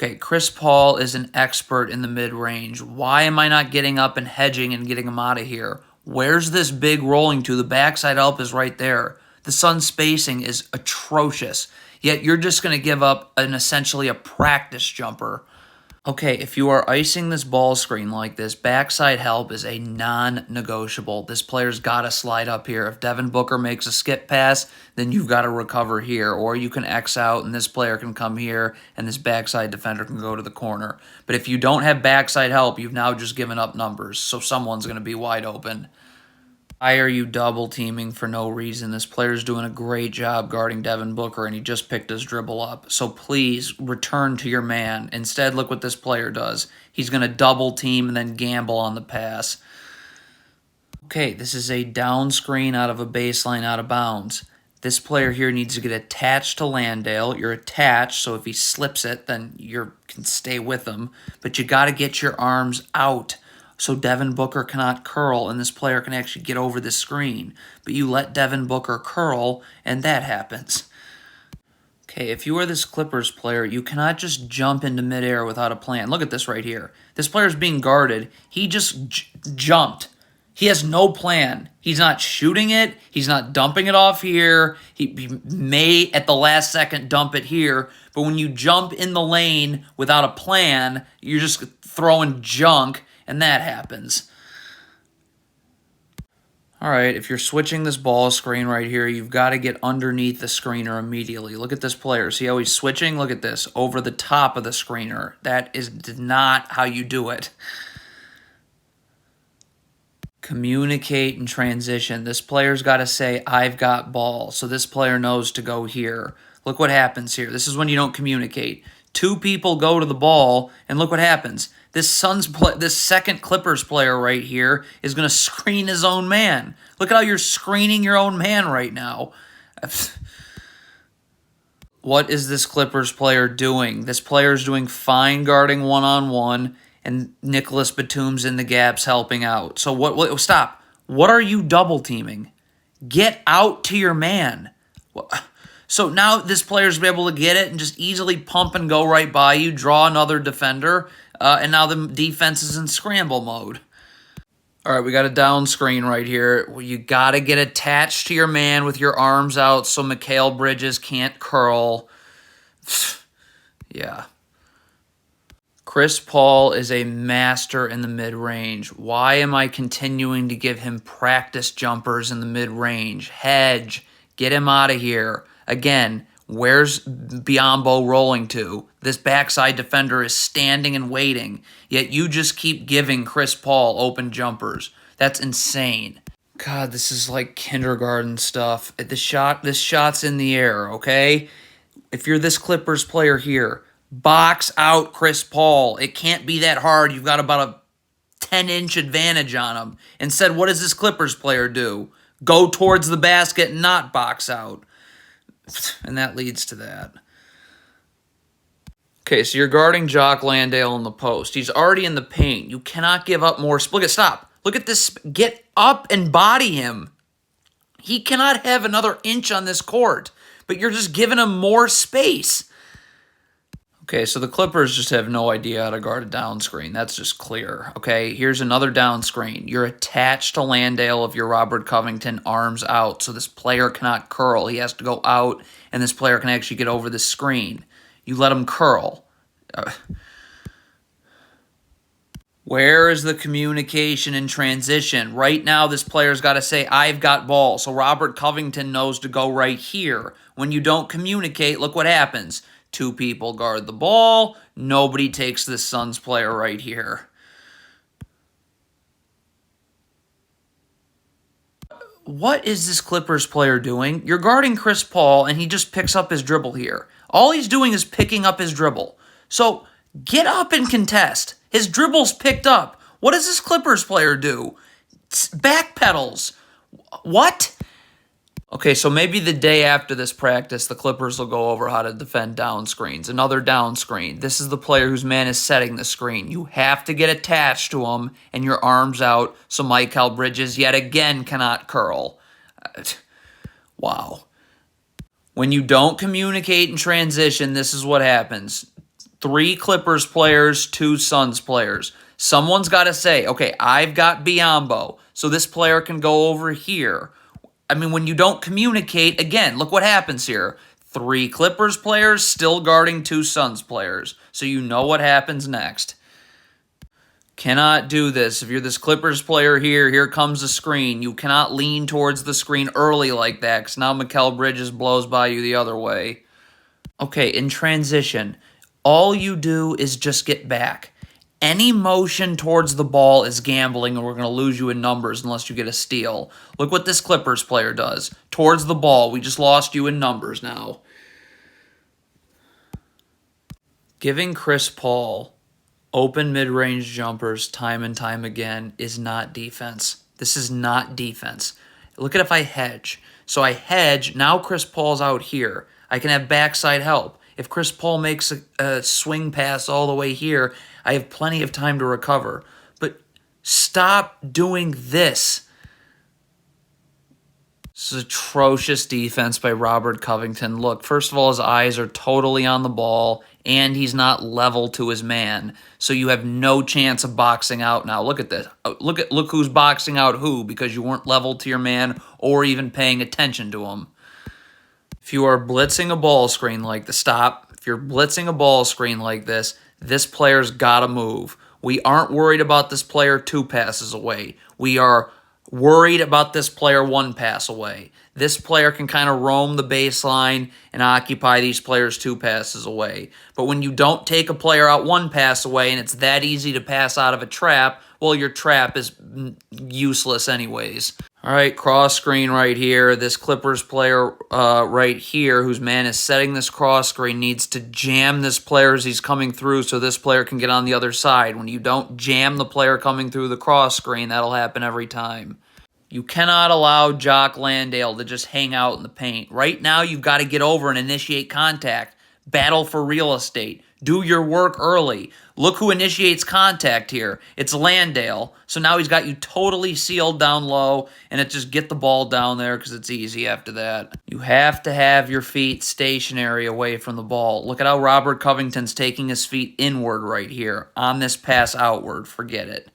Okay, Chris Paul is an expert in the mid-range. Why am I not getting up and hedging and getting him out of here? Where's this big rolling to? The backside help is right there. The Suns spacing is atrocious. Yet you're just going to give up essentially a practice jumper. Okay, if you are icing this ball screen like this, backside help is a non-negotiable. This player's got to slide up here. If Devin Booker makes a skip pass, then you've got to recover here. Or you can X out and this player can come here and this backside defender can go to the corner. But if you don't have backside help, you've now just given up numbers. So someone's going to be wide open. Why are you double teaming for no reason? This player's doing a great job guarding Devin Booker, and he just picked his dribble up. So please return to your man. Instead, look what this player does. He's going to double team and then gamble on the pass. Okay, this is a down screen out of a baseline out of bounds. This player here needs to get attached to Landale. You're attached, so if he slips it, then you can stay with him. But you got to get your arms out, so Devin Booker cannot curl and this player can actually get over the screen. But you let Devin Booker curl and that happens. Okay, if you are this Clippers player, you cannot just jump into midair without a plan. Look at this right here. This player's being guarded. He just jumped. He has no plan. He's not shooting it. He's not dumping it off here. He may, at the last second, dump it here. But when you jump in the lane without a plan, you're just throwing junk. And that happens. All right, if you're switching this ball screen right here, you've got to get underneath the screener immediately. Look at this player. See how he's switching? Look at this. Over the top of the screener. That is not how you do it. Communicate and transition. This player's got to say, I've got ball. So this player knows to go here. Look what happens here. This is when you don't communicate. Two people go to the ball, and look what happens. This second Clippers player right here is going to screen his own man. Look at how you're screening your own man right now. What is this Clippers player doing? This player's doing fine guarding one-on-one, and Nicholas Batum's in the gaps helping out. So stop. What are you double teaming? Get out to your man. So now this player's be able to get it and just easily pump and go right by you, draw another defender, and now the defense is in scramble mode. All right, we got a down screen right here. You got to get attached to your man with your arms out so Mikal Bridges can't curl. Yeah. Chris Paul is a master in the mid-range. Why am I continuing to give him practice jumpers in the mid-range? Hedge. Get him out of here. Again, where's Biyombo rolling to? This backside defender is standing and waiting, yet you just keep giving Chris Paul open jumpers. That's insane. God, this is like kindergarten stuff. This shot's in the air, okay? If you're this Clippers player here, box out Chris Paul. It can't be that hard. You've got about a 10-inch advantage on him. Instead, what does this Clippers player do? Go towards the basket and not box out. And that leads to that. Okay, so you're guarding Jock Landale in the post. He's already in the paint. You cannot give up more. Stop. Look at this. Get up and body him. He cannot have another inch on this court, but you're just giving him more space. Okay, so the Clippers just have no idea how to guard a down screen. That's just clear. Okay, here's another down screen. You're attached to Landale if you're Robert Covington, arms out. So this player cannot curl. He has to go out, and this player can actually get over the screen. You let him curl. Where is the communication and transition? Right now, this player's got to say, I've got ball. So Robert Covington knows to go right here. When you don't communicate, look what happens. Two people guard the ball. Nobody takes this Suns player right here. What is this Clippers player doing? You're guarding Chris Paul, and he just picks up his dribble here. All he's doing is picking up his dribble. So get up and contest. His dribble's picked up. What does this Clippers player do? Backpedals. What? Okay, so maybe the day after this practice, the Clippers will go over how to defend down screens. Another down screen. This is the player whose man is setting the screen. You have to get attached to him and your arms out so Mikal Bridges yet again cannot curl. Wow. When you don't communicate in transition, this is what happens. 3 Clippers players, 2 Suns players. Someone's got to say, okay, I've got Biyombo, so this player can go over here. I mean, when you don't communicate, again, look what happens here. 3 Clippers players still guarding 2 Suns players. So you know what happens next. Cannot do this. If you're this Clippers player here comes the screen. You cannot lean towards the screen early like that because now Mikal Bridges blows by you the other way. Okay, in transition, all you do is just get back. Any motion towards the ball is gambling, and we're going to lose you in numbers unless you get a steal. Look what this Clippers player does. Towards the ball, we just lost you in numbers now. Giving Chris Paul open mid-range jumpers time and time again is not defense. This is not defense. Look at if I hedge. So I hedge. Now Chris Paul's out here. I can have backside help. If Chris Paul makes a swing pass all the way here, I have plenty of time to recover. But stop doing this. This is atrocious defense by Robert Covington. Look, first of all, his eyes are totally on the ball, and he's not level to his man. So you have no chance of boxing out now. Look at this. Look who's boxing out who because you weren't level to your man or even paying attention to him. If you are blitzing a ball screen like this, stop. If you're blitzing a ball screen like this player's got to move. We aren't worried about this player 2 passes away. We are worried about this player 1 pass away. This player can kind of roam the baseline and occupy these players 2 passes away. But when you don't take a player out 1 pass away and it's that easy to pass out of a trap, well, your trap is useless anyways. All right, cross screen right here. This Clippers player right here, whose man is setting this cross screen, needs to jam this player as he's coming through so this player can get on the other side. When you don't jam the player coming through the cross screen, that'll happen every time. You cannot allow Jock Landale to just hang out in the paint. Right now, you've got to get over and initiate contact. Battle for real estate. Do your work early. Look who initiates contact here. It's Landale. So now he's got you totally sealed down low, and it's just get the ball down there because it's easy after that. You have to have your feet stationary away from the ball. Look at how Robert Covington's taking his feet inward right here on this pass outward. Forget it.